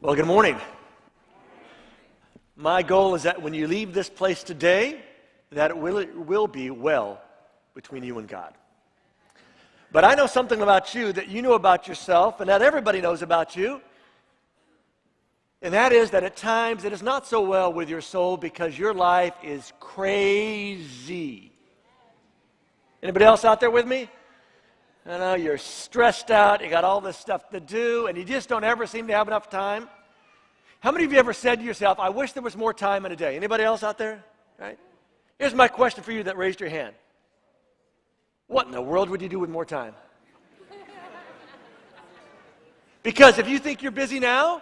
Well, good morning. My goal is that when you leave this place today, that it will be well between you and God. But I know something about you that you know about yourself and that everybody knows about you. And that is that at times it is not so well with your soul because your life is crazy. Anybody else out there with me? I know you're stressed out, you got all this stuff to do, and you just don't ever seem to have enough time. How many of you ever said to yourself, I wish there was more time in a day? Anybody else out there? Right? Here's my question for you that raised your hand. What in the world would you do with more time? Because if you think you're busy now,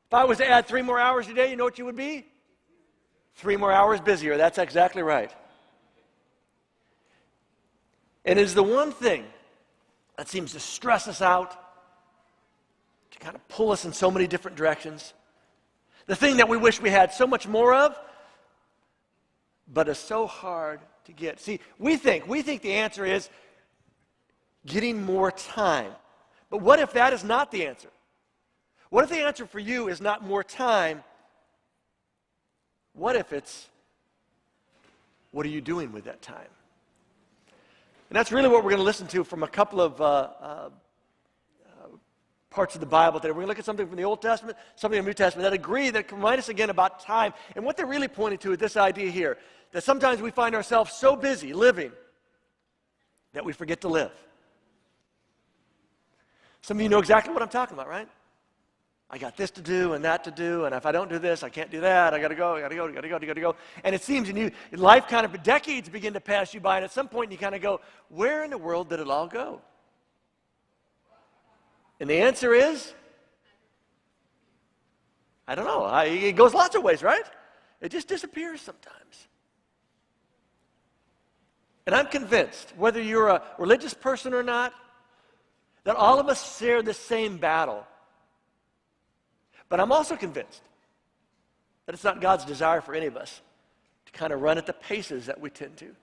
if I was to add 3 more hours a day, you know what you would be? 3 more hours busier. That's exactly right. And it is the one thing that seems to stress us out, to kind of pull us in so many different directions. The thing that we wish we had so much more of, but is so hard to get. See, we think the answer is getting more time. But what if that is not the answer? What if the answer for you is not more time? What if it's, what are you doing with that time? And that's really what we're going to listen to from a couple of parts of the Bible today. We're going to look at something from the Old Testament, something from the New Testament that agree, that can remind us again about time. And what they're really pointing to is this idea here, that sometimes we find ourselves so busy living that we forget to live. Some of you know exactly what I'm talking about, right? I got this to do and that to do, and if I don't do this, I can't do that. I got to go. And it seems life kind of, decades begin to pass you by, and at some point you kind of go, where in the world did it all go? And the answer is, I don't know. It goes lots of ways, right? It just disappears sometimes. And I'm convinced, whether you're a religious person or not, that all of us share the same battle. But I'm also convinced that it's not God's desire for any of us to kind of run at the paces that we tend to,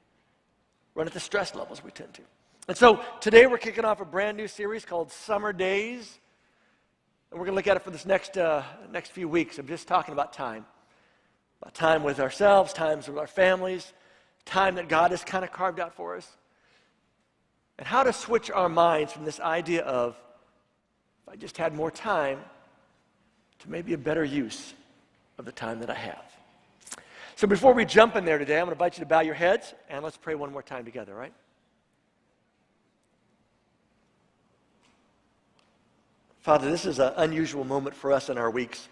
run at the stress levels we tend to. And so today we're kicking off a brand new series called Summer Daze. And we're going to look at it for this next few weeks of just talking about time with ourselves, times with our families, time that God has kind of carved out for us, and how to switch our minds from this idea of, if I just had more time, to maybe a better use of the time that I have. So before we jump in there today, I'm going to invite you to bow your heads, and let's pray one more time together, right? Father, this is an unusual moment for us in our weeks.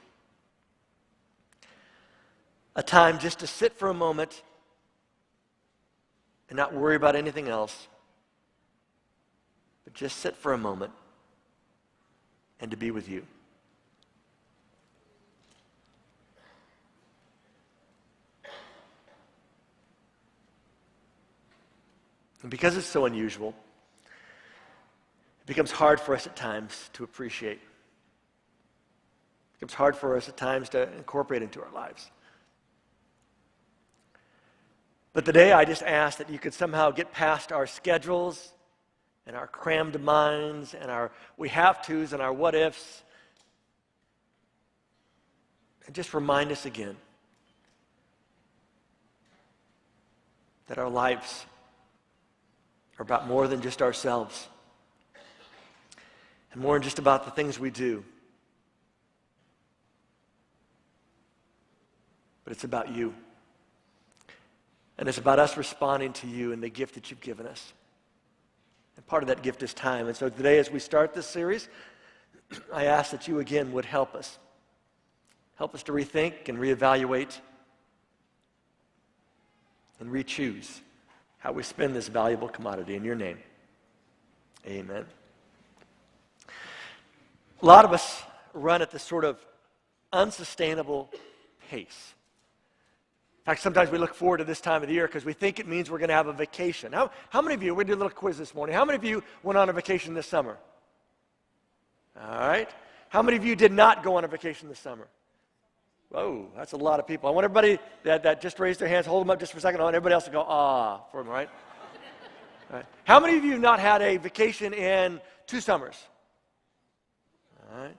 A time just to sit for a moment and not worry about anything else, but just sit for a moment and to be with you. And because it's so unusual, it becomes hard for us at times to appreciate. It becomes hard for us at times to incorporate into our lives. But today I just ask that you could somehow get past our schedules and our crammed minds and our we have tos and our what ifs, and just remind us again that our lives are about more than just ourselves, and more than just about the things we do. But it's about you. And it's about us responding to you and the gift that you've given us. And part of that gift is time. And so today, as we start this series, I ask that you again would help us. Help us to rethink and reevaluate and re-choose how we spend this valuable commodity. In your name, amen. A lot of us run at this sort of unsustainable pace. In fact, sometimes we look forward to this time of the year because we think it means we're going to have a vacation. How many of you, we're going to do a little quiz this morning, how many of you went on a vacation this summer? All right. How many of you did not go on a vacation this summer? Whoa, that's a lot of people. I want everybody that just raised their hands, hold them up just for a second. I want everybody else to go, for them, right? All right. How many of you have not had a vacation in 2 summers? All right.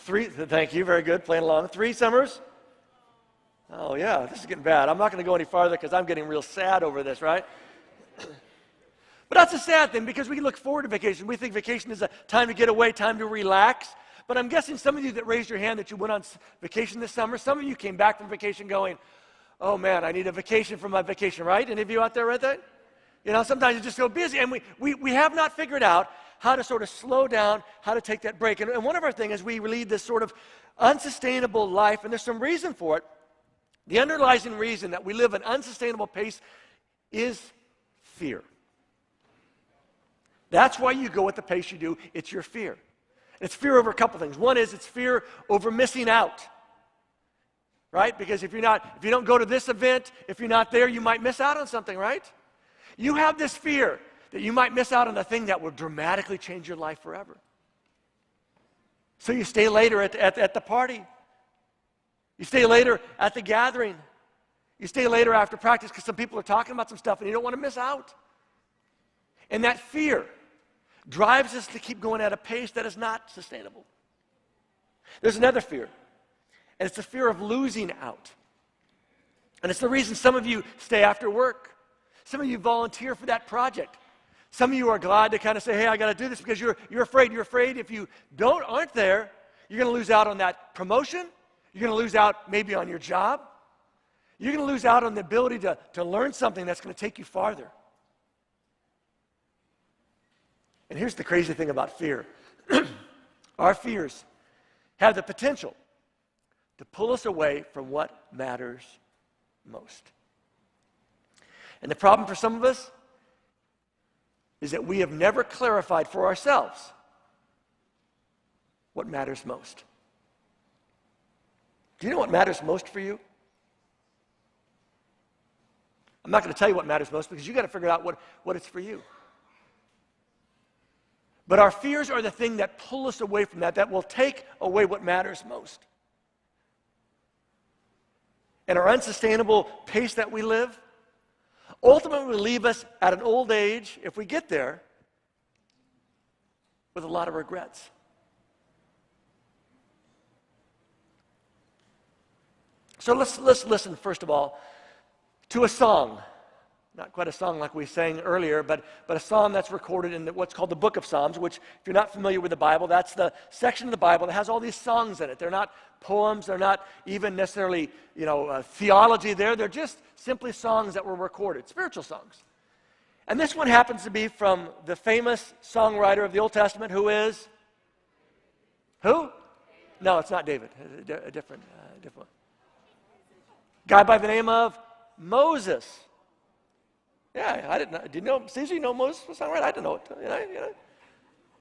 Thank you, very good, playing along. 3 summers. Oh, yeah, this is getting bad. I'm not going to go any farther because I'm getting real sad over this, right? But that's a sad thing because we look forward to vacation. We think vacation is a time to get away, time to relax. But I'm guessing some of you that raised your hand that you went on vacation this summer, some of you came back from vacation going, oh man, I need a vacation from my vacation, right? Any of you out there read that? You know, sometimes you're just so busy, and we have not figured out how to sort of slow down, how to take that break. And one of our things is we lead this sort of unsustainable life, and there's some reason for it. The underlying reason that we live an unsustainable pace is fear. That's why you go at the pace you do. It's your fear. And it's fear over a couple things. One is it's fear over missing out. Right? Because if you don't go to this event, if you're not there, you might miss out on something, right? You have this fear that you might miss out on the thing that will dramatically change your life forever. So you stay later at the party. You stay later at the gathering. You stay later after practice because some people are talking about some stuff and you don't want to miss out. And that fear drives us to keep going at a pace that is not sustainable. There's another fear, and it's the fear of losing out. And it's the reason some of you stay after work. Some of you volunteer for that project. Some of you are glad to kind of say, hey, I got to do this because you're afraid. You're afraid if you aren't there, you're going to lose out on that promotion. You're going to lose out maybe on your job. You're going to lose out on the ability to learn something that's going to take you farther. And here's the crazy thing about fear. Our fears have the potential to pull us away from what matters most. And the problem for some of us is that we have never clarified for ourselves what matters most. Do you know what matters most for you? I'm not going to tell you what matters most because you've got to figure out what it's for you. But our fears are the thing that pull us away from that will take away what matters most. And our unsustainable pace that we live ultimately will leave us at an old age, if we get there, with a lot of regrets. So let's listen, first of all, to a song. Not quite a song like we sang earlier, but a psalm that's recorded in what's called the Book of Psalms, which, if you're not familiar with the Bible, that's the section of the Bible that has all these songs in it. They're not poems. They're not even necessarily, theology there. They're just simply songs that were recorded, spiritual songs. And this one happens to be from the famous songwriter of the Old Testament, who is? Who? No, it's not David. A different one. Guy by the name of Moses. Yeah, I didn't know. Did you know, Caesar, you know Moses was songwriter? I didn't know it.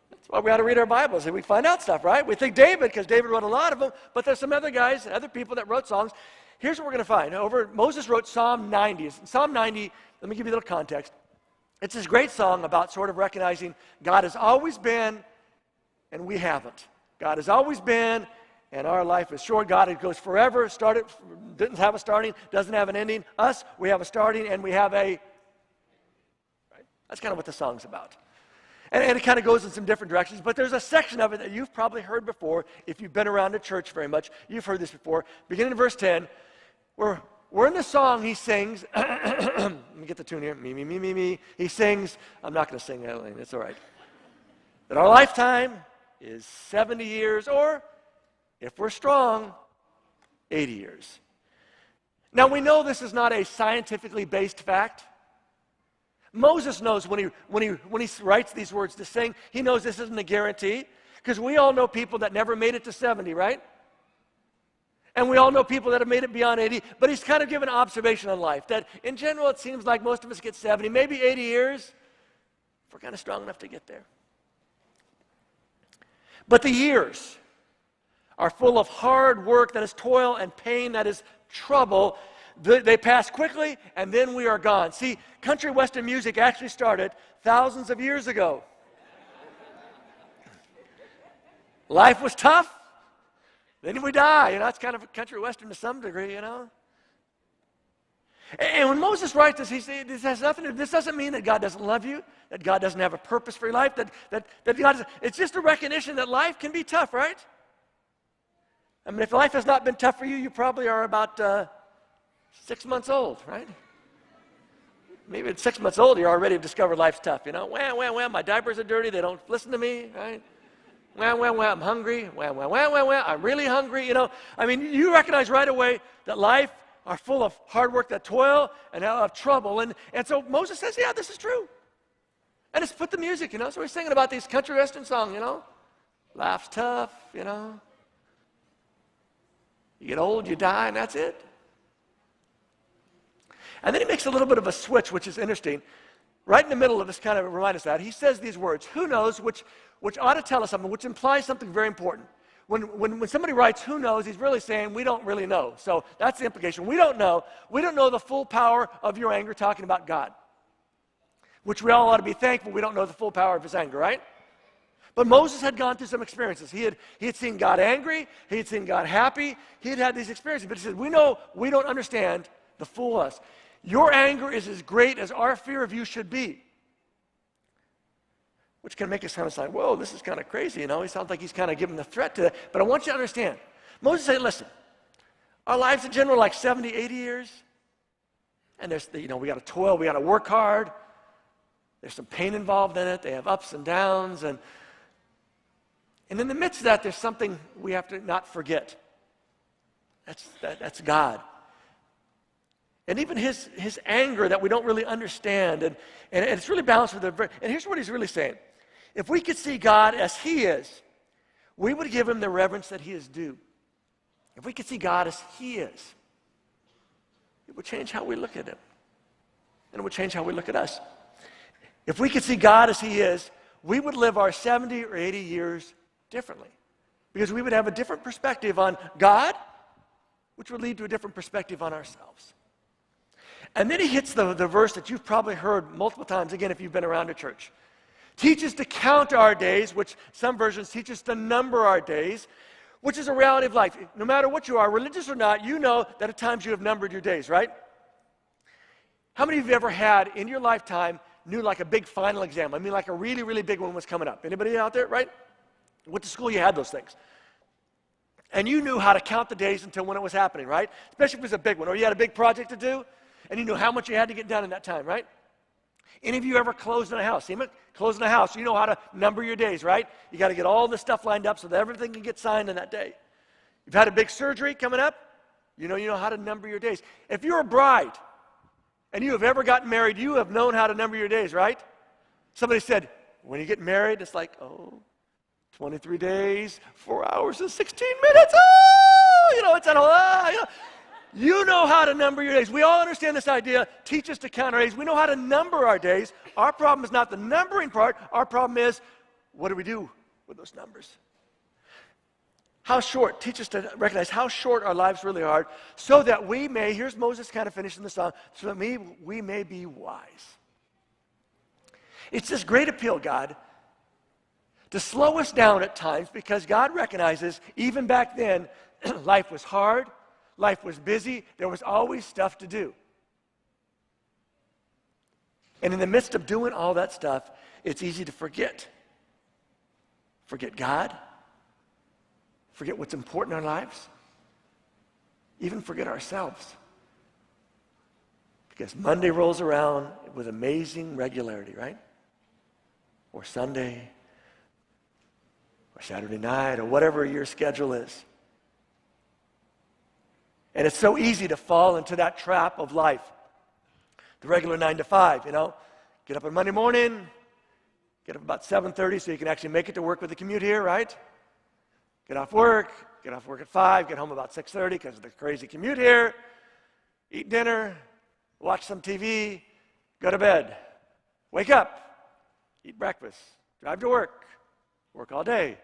That's why we ought to read our Bibles and we find out stuff, right? We think David, because David wrote a lot of them, but there's some other guys, other people that wrote songs. Here's what we're going to find. Moses wrote Psalm 90. Psalm 90, let me give you a little context. It's this great song about sort of recognizing God has always been and we haven't. God has always been and our life is short. God, it goes forever, didn't have a starting, doesn't have an ending. Us, we have a starting and we have a, right? That's kind of what the song's about. And it kind of goes in some different directions, but there's a section of it that you've probably heard before. If you've been around a church very much, you've heard this before. Beginning in verse 10, where in the song he sings, let me get the tune here, me, me, me, me, me. He sings, I'm not going to sing that, it's all right. That our lifetime is 70 years, or if we're strong, 80 years. Now we know this is not a scientifically based fact. Moses knows when he writes these words to sing, he knows this isn't a guarantee, because we all know people that never made it to 70, right? And we all know people that have made it beyond 80, but he's kind of given an observation on life, that in general it seems like most of us get 70, maybe 80 years, if we're kind of strong enough to get there. But the years are full of hard work, that is toil and pain, that is trouble. They pass quickly, and then we are gone. See, country western music actually started thousands of years ago. Life was tough, then we die. It's kind of country western to some degree, And when Moses writes this, he says this doesn't mean that God doesn't love you, that God doesn't have a purpose for your life, that God, it's just a recognition that life can be tough, right? I mean, if life has not been tough for you, you probably are about 6 months old, right? Maybe at 6 months old, you already discovered life's tough, you know? Wham, wham, wham, my diapers are dirty, they don't listen to me, right? Wham, wham, wham, I'm hungry. Wham, wham, wham, wham, wham, I'm really hungry, you know? I mean, you recognize right away that life are full of hard work, that toil, and of trouble. And so Moses says, yeah, this is true. And it's put the music, you know? So we're singing about these country western songs, you know? Life's tough, you know? You get old, you die, and that's it. And then he makes a little bit of a switch, which is interesting. Right in the middle of this kind of remind us that, he says these words, who knows, which ought to tell us something, which implies something very important. When somebody writes, who knows, he's really saying, we don't really know. So that's the implication. We don't know. We don't know the full power of your anger, talking about God. Which we all ought to be thankful we don't know the full power of his anger, right? But Moses had gone through some experiences. He had seen God angry. He had seen God happy. He had had these experiences. But he said, we know we don't understand the full us. Your anger is as great as our fear of you should be. Which can make us kind of say, whoa, this is kind of crazy, you know? He sounds like he's kind of giving the threat to that. But I want you to understand. Moses said, listen, our lives in general are like 70, 80 years. And there's, we got to toil, we got to work hard. There's some pain involved in it. They have ups and downs. And in the midst of that, there's something we have to not forget. That's God. And even his anger that we don't really understand. And it's really balanced with and here's what he's really saying. If we could see God as he is, we would give him the reverence that he is due. If we could see God as he is, it would change how we look at him. And it would change how we look at us. If we could see God as he is, we would live our 70 or 80 years differently. Because we would have a different perspective on God, which would lead to a different perspective on ourselves. And then he hits the verse that you've probably heard multiple times, again, if you've been around a church. Teach us to count our days, which some versions teach us to number our days, which is a reality of life. No matter what you are, religious or not, you know that at times you have numbered your days, right? How many of you ever had in your lifetime knew like a big final exam? I mean, like a really, really big one was coming up. Anybody out there, right? Went to school, you had those things. And you knew how to count the days until when it was happening, right? Especially if it was a big one, or you had a big project to do, and you knew how much you had to get done in that time, right? Any of you ever closed in a house? Closing a house, you know how to number your days, right? You got to get all the stuff lined up so that everything can get signed in that day. You've had a big surgery coming up, you know how to number your days. If you're a bride and you have ever gotten married, you have known how to number your days, right? Somebody said, when you get married, it's like, 23 days, 4 hours and 16 minutes. It's that whole, You know how to number your days. We all understand this idea. Teach us to count our days. We know how to number our days. Our problem is not the numbering part. Our problem is, what do we do with those numbers? How short? Teach us to recognize how short our lives really are so that we may, here's Moses kind of finishing the song, so that we may be wise. It's this great appeal, God, to slow us down at times because God recognizes, even back then, life was hard. Life was busy. There was always stuff to do. And in the midst of doing all that stuff, it's easy to forget. Forget God. Forget what's important in our lives. Even forget ourselves. Because Monday rolls around with amazing regularity, right? Or Sunday, or Saturday night, or whatever your schedule is. And it's so easy to fall into that trap of life. The regular 9 to 5, Get up on Monday morning, get up about 7:30 so you can actually make it to work with the commute here, right? Get off work at 5, get home about 6:30 because of the crazy commute here. Eat dinner, watch some TV, go to bed. Wake up, eat breakfast, drive to work all day,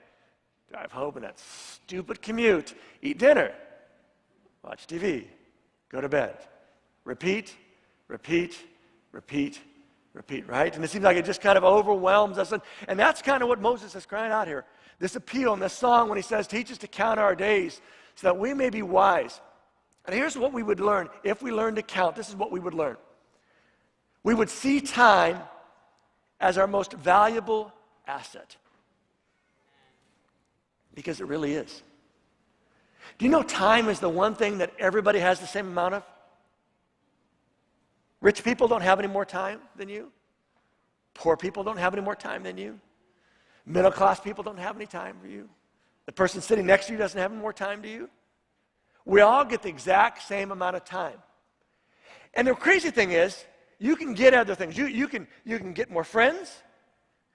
drive home in that stupid commute, eat dinner. Watch TV, go to bed. Repeat, right? And it seems like it just kind of overwhelms us. And that's kind of what Moses is crying out here. This appeal in this song when he says, teach us to count our days so that we may be wise. And here's what we would learn. If we learn to count, this is what we would learn. We would see time as our most valuable asset. Because it really is. Do you know time is the one thing that everybody has the same amount of? Rich people don't have any more time than you. Poor people don't have any more time than you. Middle class people don't have any time for you. The person sitting next to you doesn't have any more time to you. We all get the exact same amount of time. And the crazy thing is, you can get other things. You can get more friends.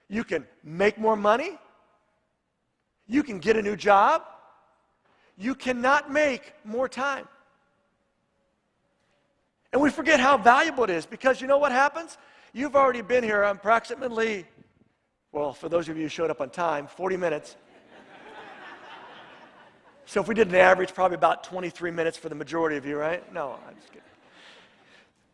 You can make more money. You can get a new job. You cannot make more time. And we forget how valuable it is, because you know what happens? You've already been here approximately, well, for those of you who showed up on time, 40 minutes. So if we did an average, probably about 23 minutes for the majority of you, right? No, I'm just kidding.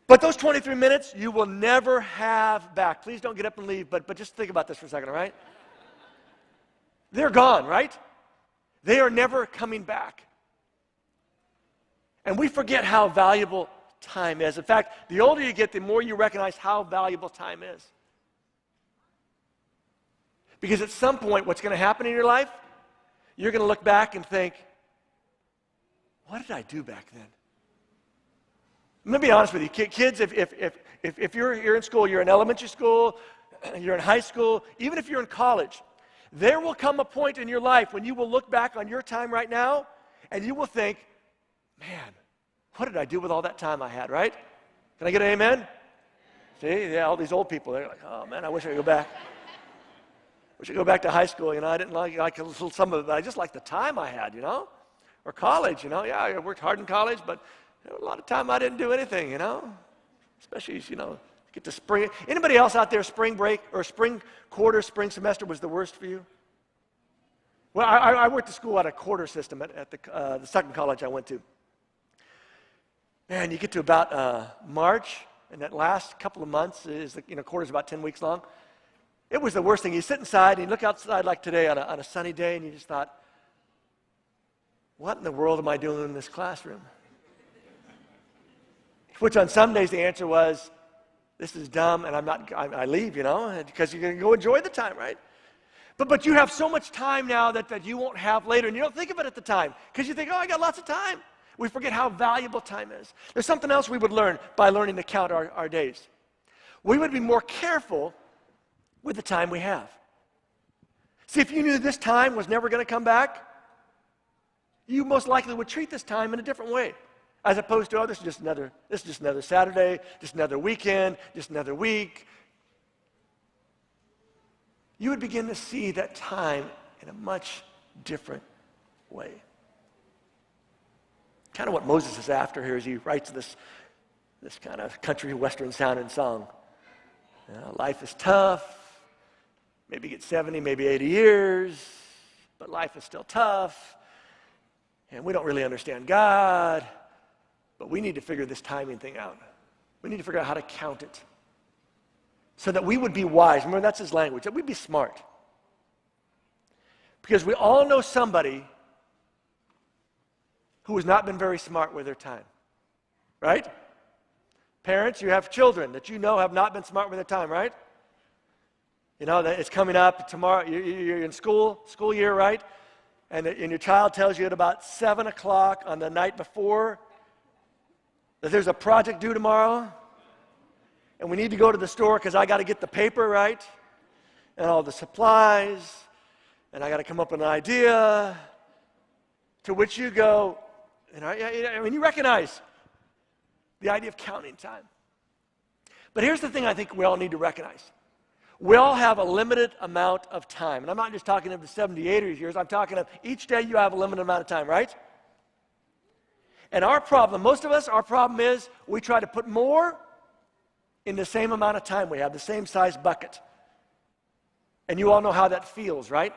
But those 23 minutes, you will never have back. Please don't get up and leave, but just think about this for a second, all right? They're gone, right? They are never coming back. And we forget how valuable time is. In fact, the older you get, the more you recognize how valuable time is. Because at some point, what's going to happen in your life, you're going to look back and think, what did I do back then? Let me be honest with you. Kids, if you're in school, you're in elementary school, you're in high school, even if you're in college, there will come a point in your life when you will look back on your time right now and you will think, man, what did I do with all that time I had, right? Can I get an amen? See, yeah, all these old people, they're like, oh man, I wish I could go back. Wish I could go back to high school, I didn't like some of it, I just like the time I had, Or college, yeah, I worked hard in college, but there was a lot of time I didn't do anything, Especially, get to spring. Anybody else out there, spring break or spring quarter, spring semester was the worst for you? Well, I went to school at a quarter system at the second college I went to. Man, you get to about March, and that last couple of months is, quarter's about 10 weeks long. It was the worst thing. You sit inside, and you look outside like today on a sunny day, and you just thought, what in the world am I doing in this classroom? Which on some days the answer was, this is dumb, and I leave, because you're going to go enjoy the time, right? But you have so much time now that you won't have later, and you don't think of it at the time, because you think, oh, I got lots of time. We forget how valuable time is. There's something else we would learn by learning to count our days. We would be more careful with the time we have. See, if you knew this time was never going to come back, you most likely would treat this time in a different way. As opposed to, this is just another Saturday, just another weekend, just another week. You would begin to see that time in a much different way. Kind of what Moses is after here as he writes this kind of country western sounding song. Life is tough. Maybe you get 70, maybe 80 years, but life is still tough. And we don't really understand God. But we need to figure this timing thing out. We need to figure out how to count it so that we would be wise. Remember, that's his language, that we'd be smart. Because we all know somebody who has not been very smart with their time, right? Parents, you have children that have not been smart with their time, right? That it's coming up tomorrow. You're in school year, right? And your child tells you at about 7 o'clock on the night before that there's a project due tomorrow, and we need to go to the store because I got to get the paper, right? And all the supplies, and I got to come up with an idea, to which you go, you recognize the idea of counting time. But here's the thing I think we all need to recognize. We all have a limited amount of time. And I'm not just talking of the 70, 80 years, I'm talking of each day you have a limited amount of time, right? And our problem is we try to put more in the same amount of time we have, the same size bucket. And you all know how that feels, right?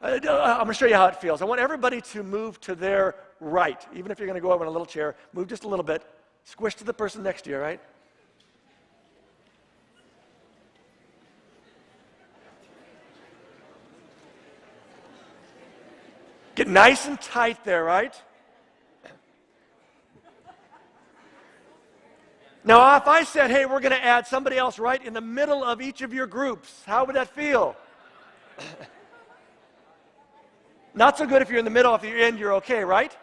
I'm going to show you how it feels. I want everybody to move to their right. Even if you're going to go over in a little chair, move just a little bit. Squish to the person next to you, right? Get nice and tight there, right? Now, if I said, hey, we're going to add somebody else right in the middle of each of your groups, how would that feel? Not so good if you're in the middle. If you're in, you're okay, right?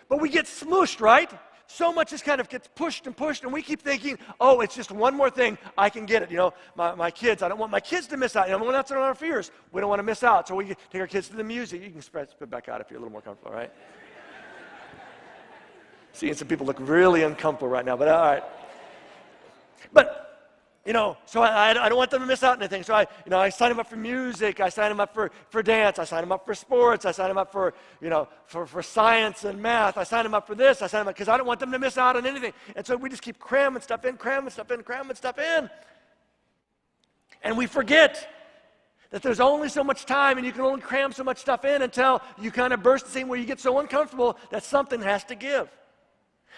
But we get smooshed, right? So much just kind of gets pushed, and we keep thinking, oh, it's just one more thing, I can get it. You know, my kids, I don't want my kids to miss out. You know, that's one of our fears. We don't want to miss out, so we take our kids to the music. You can spit back out if you're a little more comfortable, right? Seeing some people look really uncomfortable right now, but all right. But, you know, so I don't want them to miss out on anything. So I sign them up for music. I sign them up for dance. I sign them up for sports. I sign them up for, for science and math. I sign them up for this. I sign them up because I don't want them to miss out on anything. And so we just keep cramming stuff in. And we forget that there's only so much time and you can only cram so much stuff in until you kind of burst the seam where you get so uncomfortable that something has to give.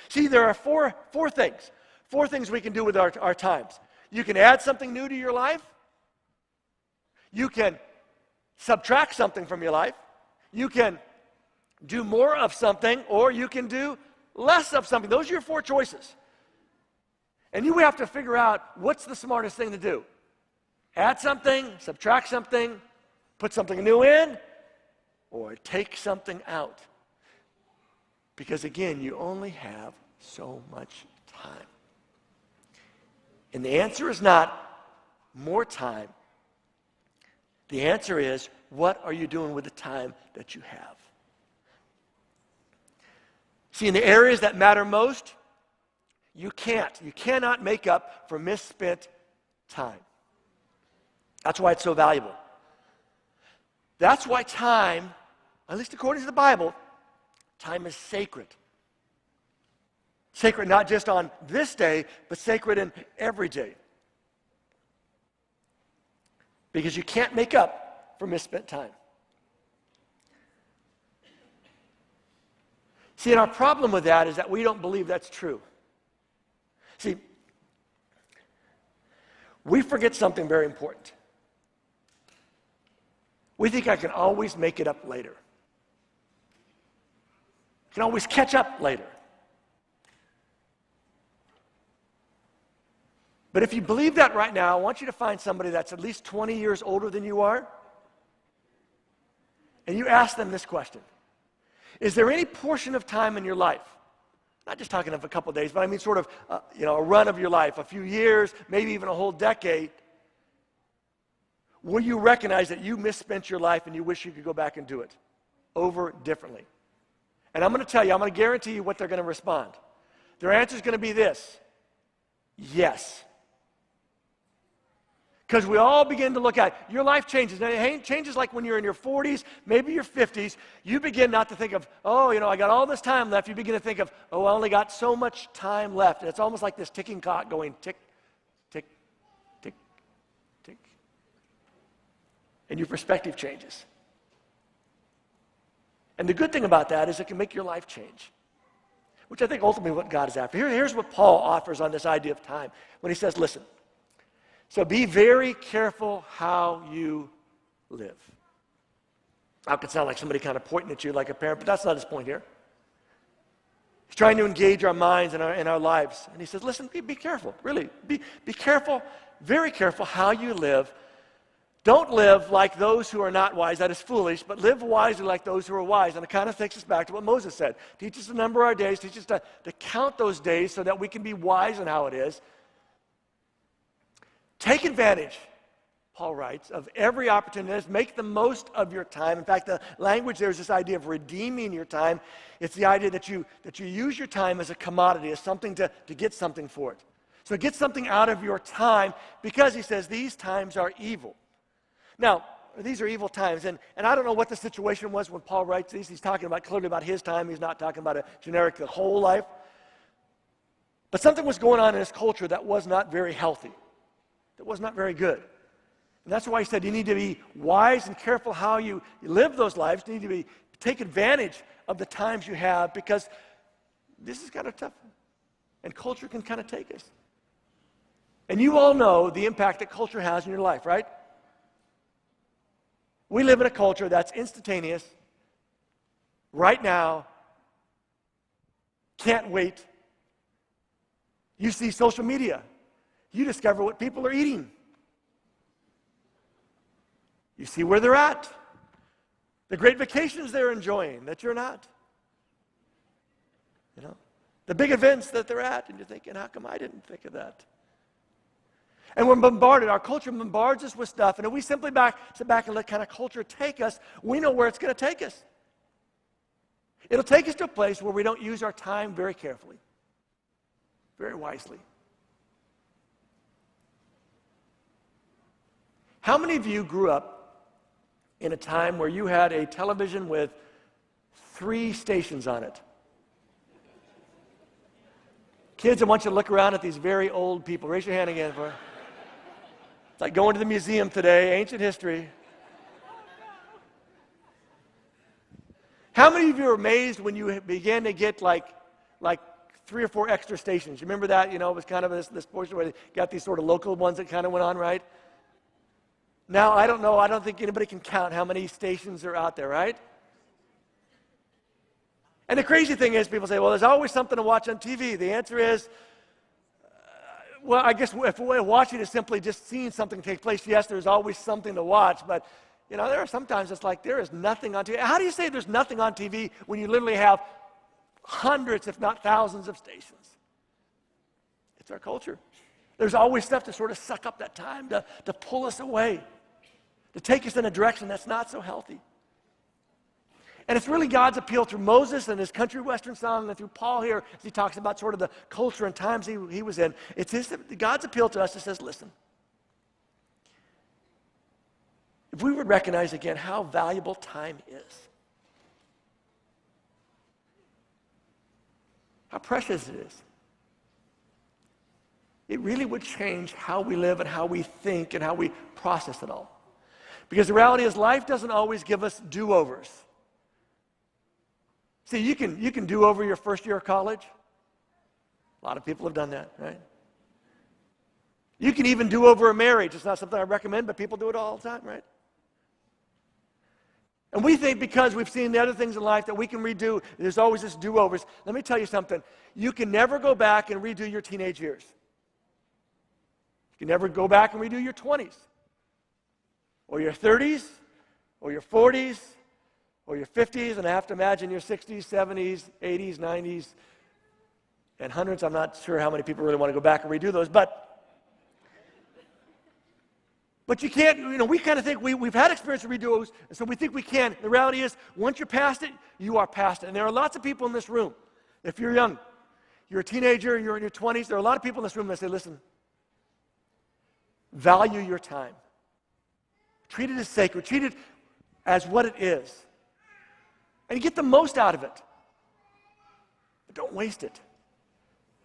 See, there are four things we can do with our times. You can add something new to your life. You can subtract something from your life. You can do more of something, or you can do less of something. Those are your four choices. And you have to figure out what's the smartest thing to do. Add something, subtract something, put something new in, or take something out. Because again, you only have so much time. And the answer is not more time. The answer is, what are you doing with the time that you have? See, in the areas that matter most, you cannot make up for misspent time. That's why it's so valuable. That's why time, at least according to the Bible, time is sacred. Sacred not just on this day, but sacred in every day. Because you can't make up for misspent time. See, and our problem with that is that we don't believe that's true. See, we forget something very important. We think I can always make it up later. I can always catch up later. But if you believe that right now, I want you to find somebody that's at least 20 years older than you are, and you ask them this question. Is there any portion of time in your life, not just talking of a couple days, but I mean sort of a run of your life, a few years, maybe even a whole decade, where you recognize that you misspent your life and you wish you could go back and do it over differently? And I'm going to tell you, I'm going to guarantee you what they're going to respond. Their answer is going to be this: yes. Because we all begin to look at your life changes. And it changes like when you're in your 40s, maybe your 50s. You begin not to think of, I got all this time left. You begin to think of, I only got so much time left. And it's almost like this ticking clock going tick, tick, tick, tick. And your perspective changes. And the good thing about that is it can make your life change, which I think ultimately what God is after. Here's what Paul offers on this idea of time when he says, listen, so be very careful how you live. Now, it could sound like somebody kind of pointing at you like a parent, but that's not his point here. He's trying to engage our minds and our lives. And he says, listen, be careful, really. Be careful, very careful how you live. Don't live like those who are not wise, that is foolish, but live wisely like those who are wise. And it kind of takes us back to what Moses said. Teach us to number our days, teach us to count those days so that we can be wise in how it is. Take advantage, Paul writes, of every opportunity. Make the most of your time. In fact, the language there is this idea of redeeming your time. It's the idea that you use your time as a commodity, as something to get something for it. So get something out of your time, because he says these times are evil. Now, these are evil times, and I don't know what the situation was when Paul writes these. He's talking about clearly about his time. He's not talking about a generic, the whole life. But something was going on in his culture that was not very healthy. That was not very good. And that's why he said you need to be wise and careful how you live those lives. You need to take advantage of the times you have, because this is kind of tough. And culture can kind of take us. And you all know the impact that culture has in your life, right? We live in a culture that's instantaneous, right now, can't wait. You see social media. You discover what people are eating. You see where they're at. The great vacations they're enjoying that you're not. You know, the big events that they're at, and you're thinking, how come I didn't think of that? And we're bombarded. Our culture bombards us with stuff, and if we simply sit back and let kind of culture take us, we know where it's going to take us. It'll take us to a place where we don't use our time very carefully, very wisely. How many of you grew up in a time where you had a television with 3 stations on it? Kids, I want you to look around at these very old people. Raise your hand again for. It's like going to the museum today, ancient history. How many of you are amazed when you began to get like 3 or 4 extra stations? You remember that? You know, it was kind of this portion where they got these sort of local ones that kind of went on, right? Now, I don't know. I don't think anybody can count how many stations are out there, right? And the crazy thing is, people say, well, there's always something to watch on TV. The answer is, well, I guess if watching is simply just seeing something take place, yes, there's always something to watch. But, you know, there are sometimes it's like there is nothing on TV. How do you say there's nothing on TV when you literally have hundreds, if not thousands, of stations? It's our culture. There's always stuff to sort of suck up that time, to pull us away, to take us in a direction that's not so healthy. And it's really God's appeal through Moses and his country western song, and through Paul here as he talks about sort of the culture and times he was in. It's God's appeal to us that says, listen, if we would recognize again how valuable time is, how precious it is, it really would change how we live and how we think and how we process it all. Because the reality is life doesn't always give us do-overs. See, you can do over your first year of college. A lot of people have done that, right? You can even do over a marriage. It's not something I recommend, but people do it all the time, right? And we think because we've seen the other things in life that we can redo, there's always this do-overs. Let me tell you something. You can never go back and redo your teenage years. You can never go back and redo your 20s, or your 30s, or your 40s, or your 50s, and I have to imagine your 60s, 70s, 80s, 90s, and hundreds. I'm not sure how many people really want to go back and redo those, but you can't, you know, we kind of think we've had experience with redo those, and so we think we can. The reality is, once you're past it, you are past it. And there are lots of people in this room. If you're young, you're a teenager, you're in your 20s, there are a lot of people in this room that say, listen, value your time. Treat it as sacred. Treat it as what it is. And you get the most out of it. But don't waste it.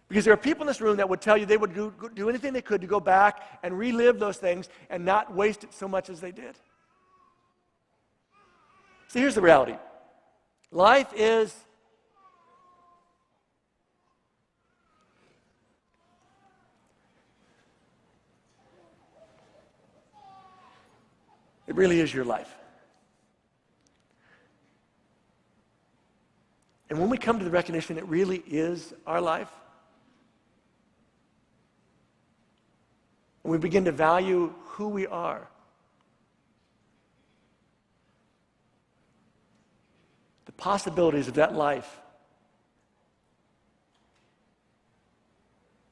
Because there are people in this room that would tell you they would do anything they could to go back and relive those things and not waste it so much as they did. See, here's the reality. Life is it really is your life. And when we come to the recognition it really is our life, and we begin to value who we are, the possibilities of that life,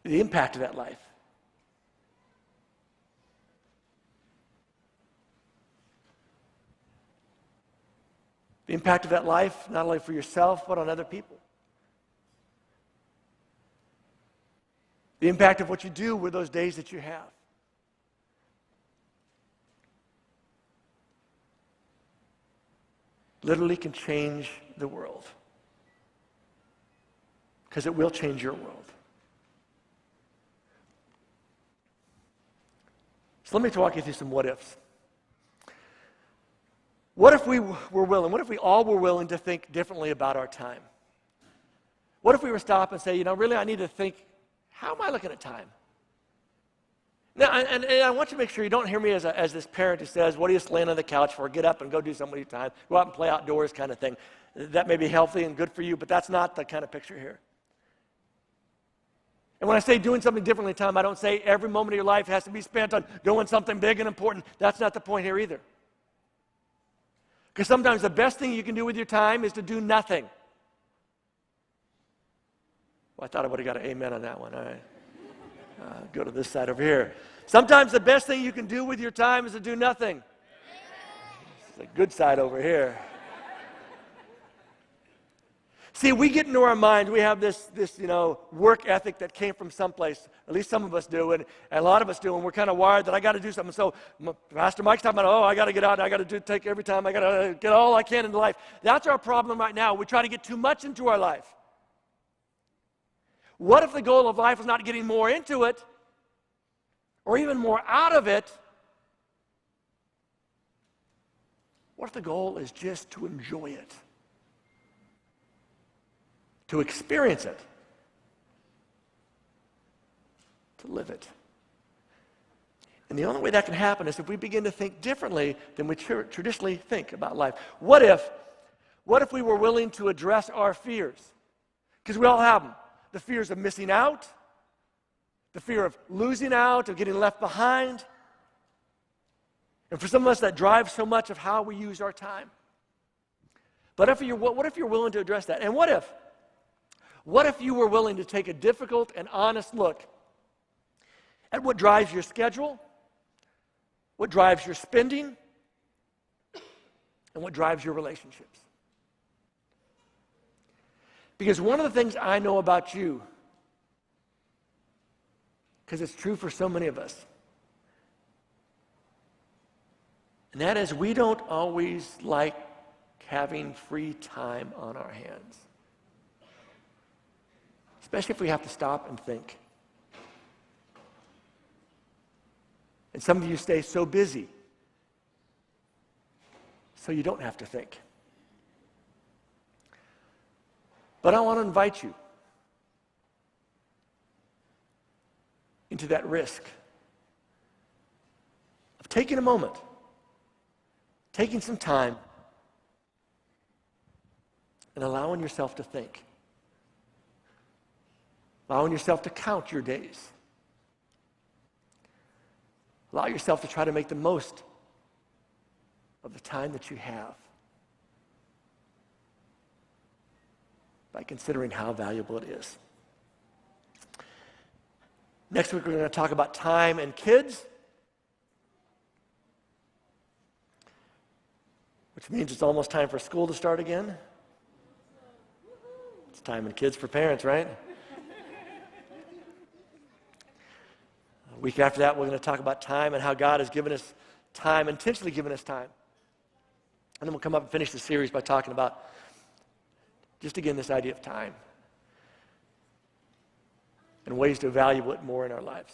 the impact of that life, the impact of that life, not only for yourself, but on other people. The impact of what you do with those days that you have. Literally can change the world. Because it will change your world. So let me walk you through some what ifs. What if we were willing, what if we all were willing to think differently about our time? What if we were to stop and say, you know, really I need to think, how am I looking at time? Now, and I want you to make sure you don't hear me as this parent who says, what are you just laying on the couch for? Get up and go do something with your time. Go out and play outdoors kind of thing. That may be healthy and good for you, but that's not the kind of picture here. And when I say doing something differently in time, I don't say every moment of your life has to be spent on doing something big and important. That's not the point here either. Because sometimes the best thing you can do with your time is to do nothing. Well, I thought I would have got an amen on that one. All right. Go to this side over here. Sometimes the best thing you can do with your time is to do nothing. It's a good side over here. See, we get into our mind, we have this work ethic that came from someplace. At least some of us do, and a lot of us do, and we're kind of wired that I got to do something. So Pastor Mike's talking about, I got to get out, I got to take every time, I got to get all I can into life. That's our problem right now. We try to get too much into our life. What if the goal of life is not getting more into it, or even more out of it? What if the goal is just to enjoy it? To experience it, to live it. And the only way that can happen is if we begin to think differently than we traditionally think about life. What if we were willing to address our fears? Because we all have them. The fears of missing out, the fear of losing out, of getting left behind. And for some of us, that drives so much of how we use our time. But what if you're willing to address that? And what if you were willing to take a difficult and honest look at what drives your schedule, what drives your spending, and what drives your relationships? Because one of the things I know about you, because it's true for so many of us, and that is we don't always like having free time on our hands. Especially if we have to stop and think. And some of you stay so busy so you don't have to think. But I want to invite you into that risk of taking a moment, taking some time, and allowing yourself to think. Allowing yourself to count your days. Allow yourself to try to make the most of the time that you have by considering how valuable it is. Next week, we're going to talk about time and kids, which means it's almost time for school to start again. It's time and kids for parents, right? A week after that, we're going to talk about time and how God has given us time, intentionally given us time. And then we'll come up and finish the series by talking about, just again, this idea of time and ways to value it more in our lives.